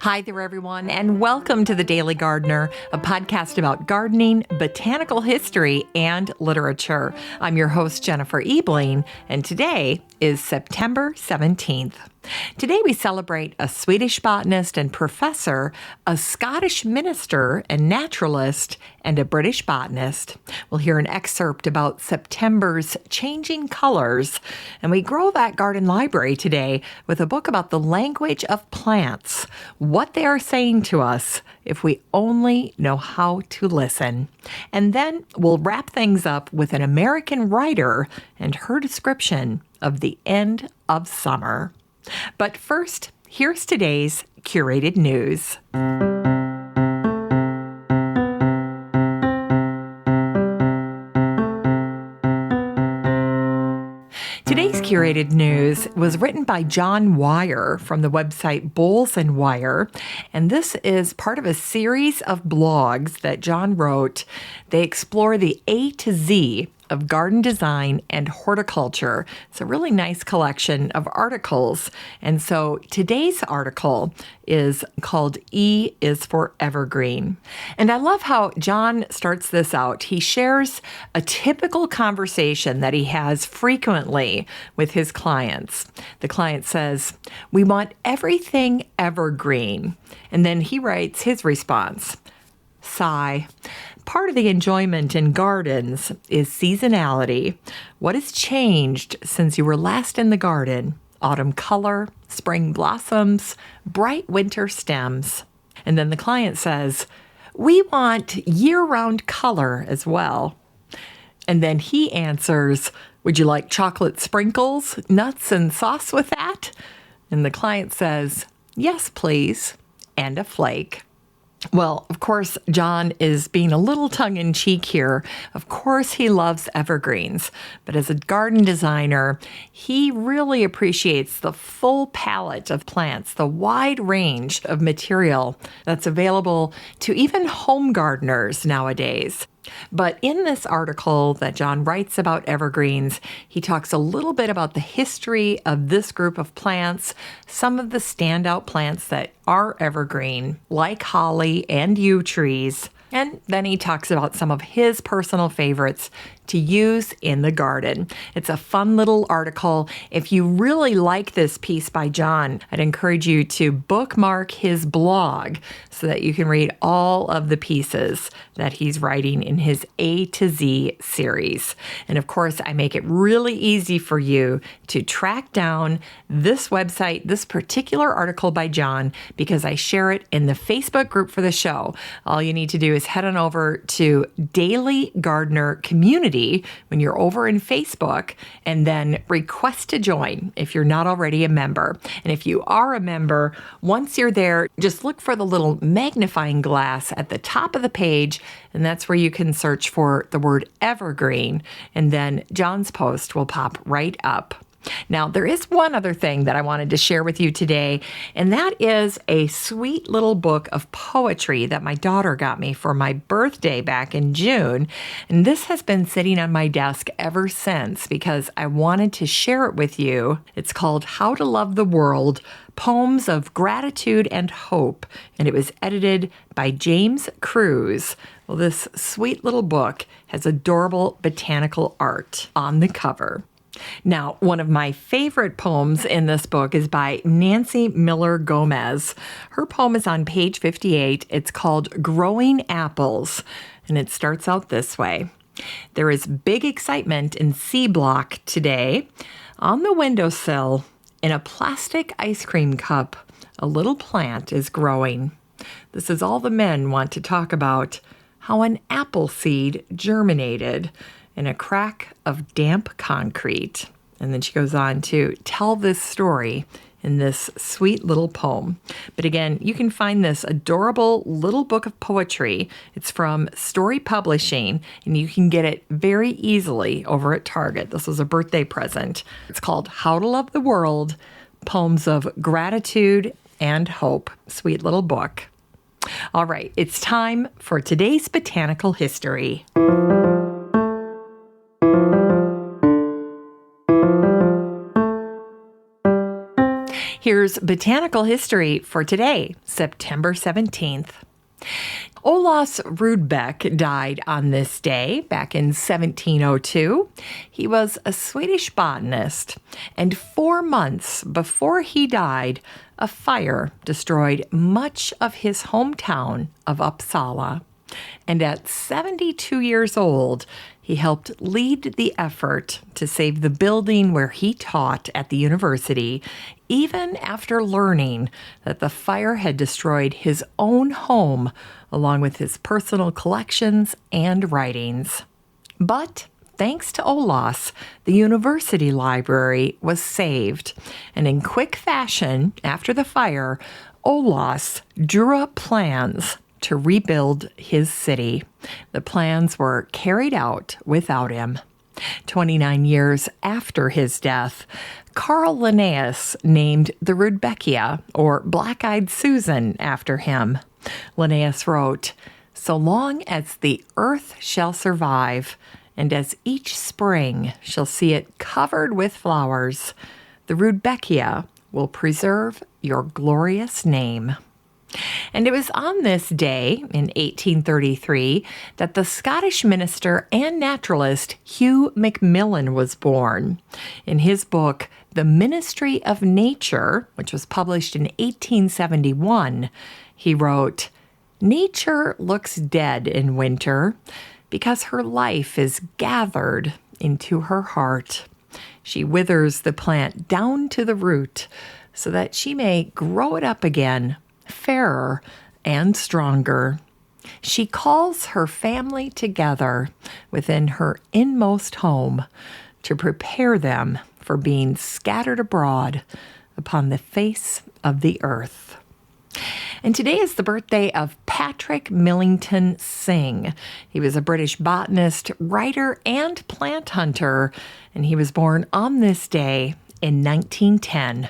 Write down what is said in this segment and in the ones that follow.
Hi there, everyone, and welcome to The Daily Gardener, a podcast about gardening, botanical history, and literature. I'm your host, Jennifer Ebling, and today is September 17th. Today we celebrate a Swedish botanist and professor, a Scottish minister and naturalist, and a British botanist. We'll hear an excerpt about September's changing colors, and we grow that garden library today with a book about the language of plants, what they are saying to us if we only know how to listen. And then we'll wrap things up with an American writer and her description of the end of summer. But first, here's today's curated news. Today's curated news was written by John Wire from the website Bowles and Wire, and this is part of a series of blogs that John wrote. They explore the A to Z of garden design and horticulture. It's a really nice collection of articles. And so today's article is called E is for Evergreen. And I love how John starts this out. He shares a typical conversation that he has frequently with his clients. The client says, "We want everything evergreen." And then he writes his response, "Sigh. Part of the enjoyment in gardens is seasonality. What has changed since you were last in the garden? Autumn color, spring blossoms, bright winter stems." And then the client says, "We want year-round color as well." And then he answers, "Would you like chocolate sprinkles, nuts, and sauce with that?" And the client says, "Yes, please, and a flake." Well, of course, John is being a little tongue-in-cheek here. Of course, he loves evergreens, but as a garden designer, he really appreciates the full palette of plants, the wide range of material that's available to even home gardeners nowadays. But in this article that John writes about evergreens, he talks a little bit about the history of this group of plants, some of the standout plants that are evergreen, like holly and yew trees, and then he talks about some of his personal favorites to use in the garden. It's a fun little article. If you really like this piece by John, I'd encourage you to bookmark his blog so that you can read all of the pieces that he's writing in his A to Z series. And of course, I make it really easy for you to track down this website, this particular article by John, because I share it in the Facebook group for the show. All you need to do is head on over to Daily Gardener Community when you're over in Facebook, and then request to join if you're not already a member. And if you are a member, once you're there, just look for the little magnifying glass at the top of the page, and that's where you can search for the word evergreen, and then John's post will pop right up. Now, there is one other thing that I wanted to share with you today, and that is a sweet little book of poetry that my daughter got me for my birthday back in June. And this has been sitting on my desk ever since because I wanted to share it with you. It's called How to Love the World, Poems of Gratitude and Hope, and it was edited by James Cruz. Well, this sweet little book has adorable botanical art on the cover. Now, one of my favorite poems in this book is by Nancy Miller Gomez. Her poem is on page 58. It's called Growing Apples, and it starts out this way. "There is big excitement in C Block today. On the windowsill, in a plastic ice cream cup, a little plant is growing. This is all the men want to talk about, how an apple seed germinated in a crack of damp concrete." And then she goes on to tell this story in this sweet little poem. But again, you can find this adorable little book of poetry. It's from Story Publishing, and you can get it very easily over at Target. This was a birthday present. It's called How to Love the World, Poems of Gratitude and Hope. Sweet little book. All right, it's time for today's botanical history. Here's Botanical History for today, September 17th. Olaus Rudbeck died on this day back in 1702. He was a Swedish botanist, and 4 months before he died, a fire destroyed much of his hometown of Uppsala. And at 72 years old, he helped lead the effort to save the building where he taught at the university, even after learning that the fire had destroyed his own home, along with his personal collections and writings. But thanks to Olaus, the university library was saved, and in quick fashion, after the fire, Olaus drew up plans to rebuild his city. The plans were carried out without him. 29 years after his death, Carl Linnaeus named the Rudbeckia, or Black-Eyed Susan, after him. Linnaeus wrote, "So long as the earth shall survive, and as each spring shall see it covered with flowers, the Rudbeckia will preserve your glorious name." And it was on this day, in 1833, that the Scottish minister and naturalist Hugh Macmillan was born. In his book, The Ministry of Nature, which was published in 1871, he wrote, "Nature looks dead in winter because her life is gathered into her heart. She withers the plant down to the root so that she may grow it up again, fairer and stronger. She calls her family together within her inmost home to prepare them for being scattered abroad upon the face of the earth." And today is the birthday of Patrick Millington Synge. He was a British botanist, writer, and plant hunter, and he was born on this day in 1910.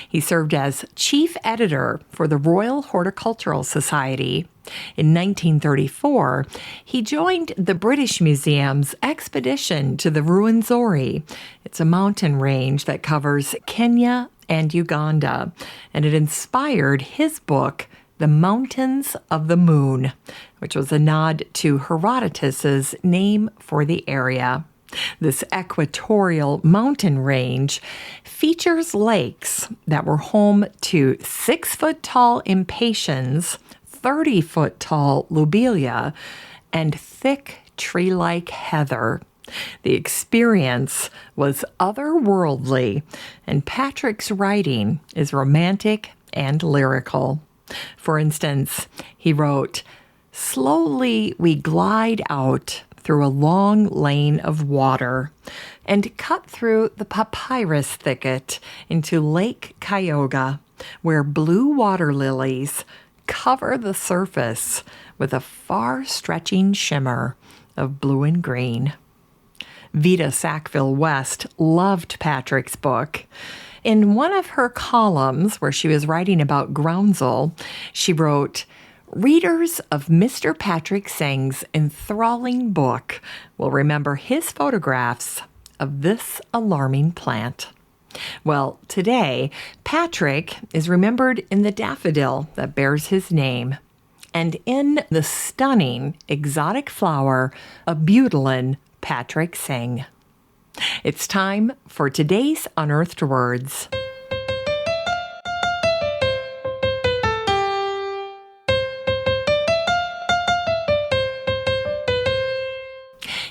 He served as chief editor for the Royal Horticultural Society. In 1934, he joined the British Museum's expedition to the Ruwenzori. It's a mountain range that covers Kenya and Uganda, and it inspired his book, The Mountains of the Moon, which was a nod to Herodotus's name for the area. This equatorial mountain range features lakes that were home to 6-foot-tall impatiens, 30-foot-tall lobelia, and thick tree-like heather. The experience was otherworldly, and Patrick's writing is romantic and lyrical. For instance, he wrote, "Slowly we glide out through a long lane of water and cut through the papyrus thicket into Lake Kyoga, where blue water lilies cover the surface with a far-stretching shimmer of blue and green." Vita Sackville West loved Patrick's book. In one of her columns, where she was writing about groundsel, she wrote, "Readers of Mr. Patrick Synge's enthralling book will remember his photographs of this alarming plant." Well, today, Patrick is remembered in the daffodil that bears his name, and in the stunning exotic flower, Abutilon Patrick Synge. It's time for today's Unearthed Words.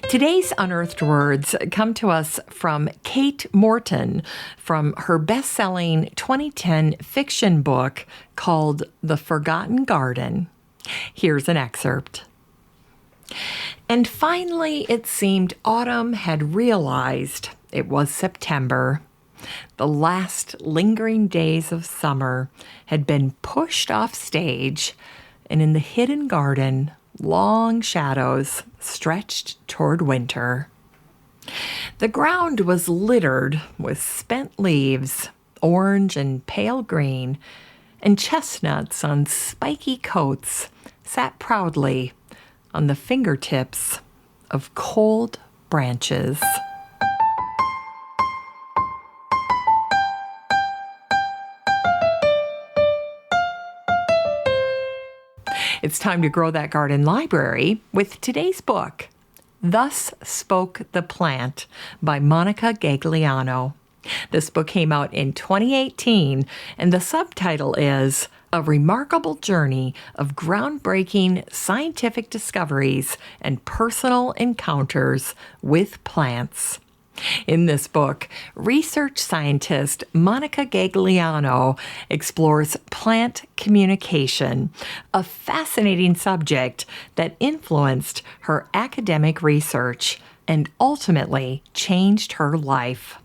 Today's Unearthed Words come to us from Kate Morton from her best-selling 2010 fiction book called The Forgotten Garden. Here's an excerpt. "And finally it seemed autumn had realized it was September. The last lingering days of summer had been pushed off stage, and in the hidden garden, long shadows stretched toward winter. The ground was littered with spent leaves, orange and pale green, and chestnuts on spiky coats sat proudly on the fingertips of cold branches." It's time to grow that garden library with today's book, Thus Spoke the Plant by Monica Gagliano. This book came out in 2018, and the subtitle is A Remarkable Journey of Groundbreaking Scientific Discoveries and Personal Encounters with Plants. In this book, research scientist Monica Gagliano explores plant communication, a fascinating subject that influenced her academic research and ultimately changed her life.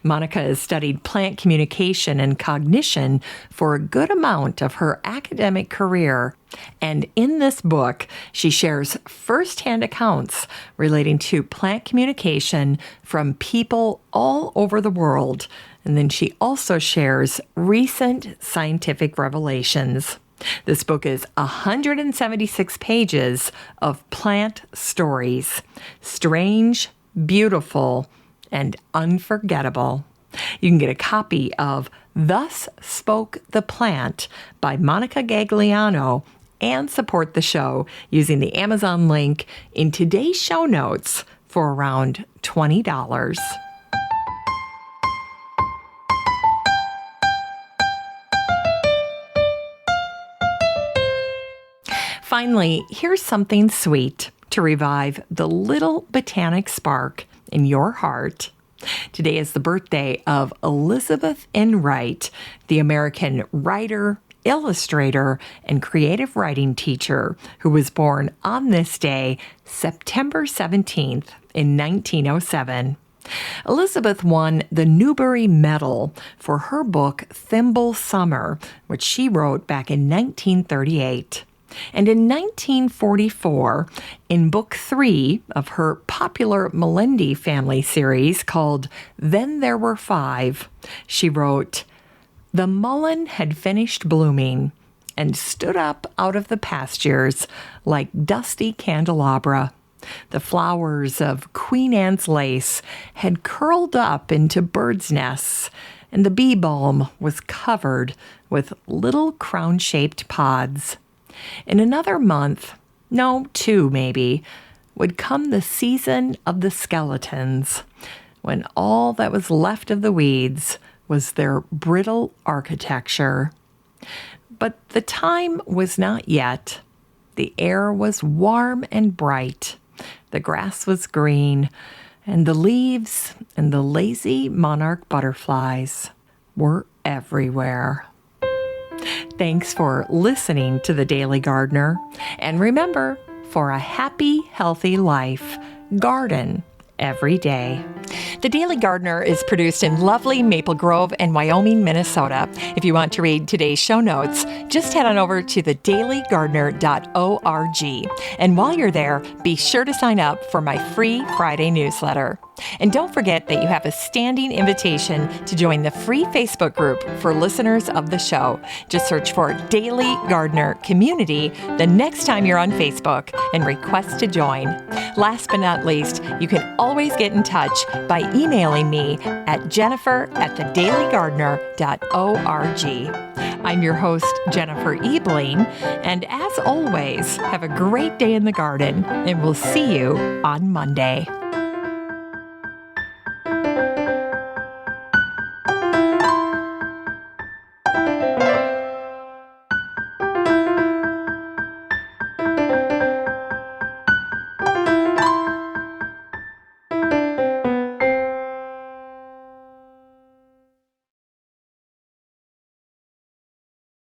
Monica has studied plant communication and cognition for a good amount of her academic career, and in this book, she shares firsthand accounts relating to plant communication from people all over the world, and then she also shares recent scientific revelations. This book is 176 pages of plant stories, strange, beautiful, and unforgettable. You can get a copy of Thus Spoke the Plant by Monica Gagliano and support the show using the Amazon link in today's show notes for around $20. Finally, here's something sweet to revive the little botanic spark in your heart. Today is the birthday of Elizabeth Enright, the American writer, illustrator, and creative writing teacher who was born on this day, September 17th, in 1907. Elizabeth won the Newbery Medal for her book Thimble Summer, which she wrote back in 1938. And in 1944, in Book 3 of her popular Melindy family series called Then There Were Five, she wrote, "The mullein had finished blooming and stood up out of the pastures like dusty candelabra. The flowers of Queen Anne's lace had curled up into birds' nests, and the bee balm was covered with little crown-shaped pods. In another month, no, 2 maybe, would come the season of the skeletons, when all that was left of the weeds was their brittle architecture. But the time was not yet. The air was warm and bright. The grass was green, and the leaves and the lazy monarch butterflies were everywhere." Thanks for listening to The Daily Gardener. And remember, for a happy, healthy life, garden every day. The Daily Gardener is produced in lovely Maple Grove and Wyoming, Minnesota. If you want to read today's show notes, just head on over to thedailygardener.org. And while you're there, be sure to sign up for my free Friday newsletter. And don't forget that you have a standing invitation to join the free Facebook group for listeners of the show. Just search for Daily Gardener Community the next time you're on Facebook and request to join. Last but not least, you can always get in touch by emailing me at jennifer@thedailygardener.org. I'm your host, Jennifer Ebling, and as always, have a great day in the garden, and we'll see you on Monday.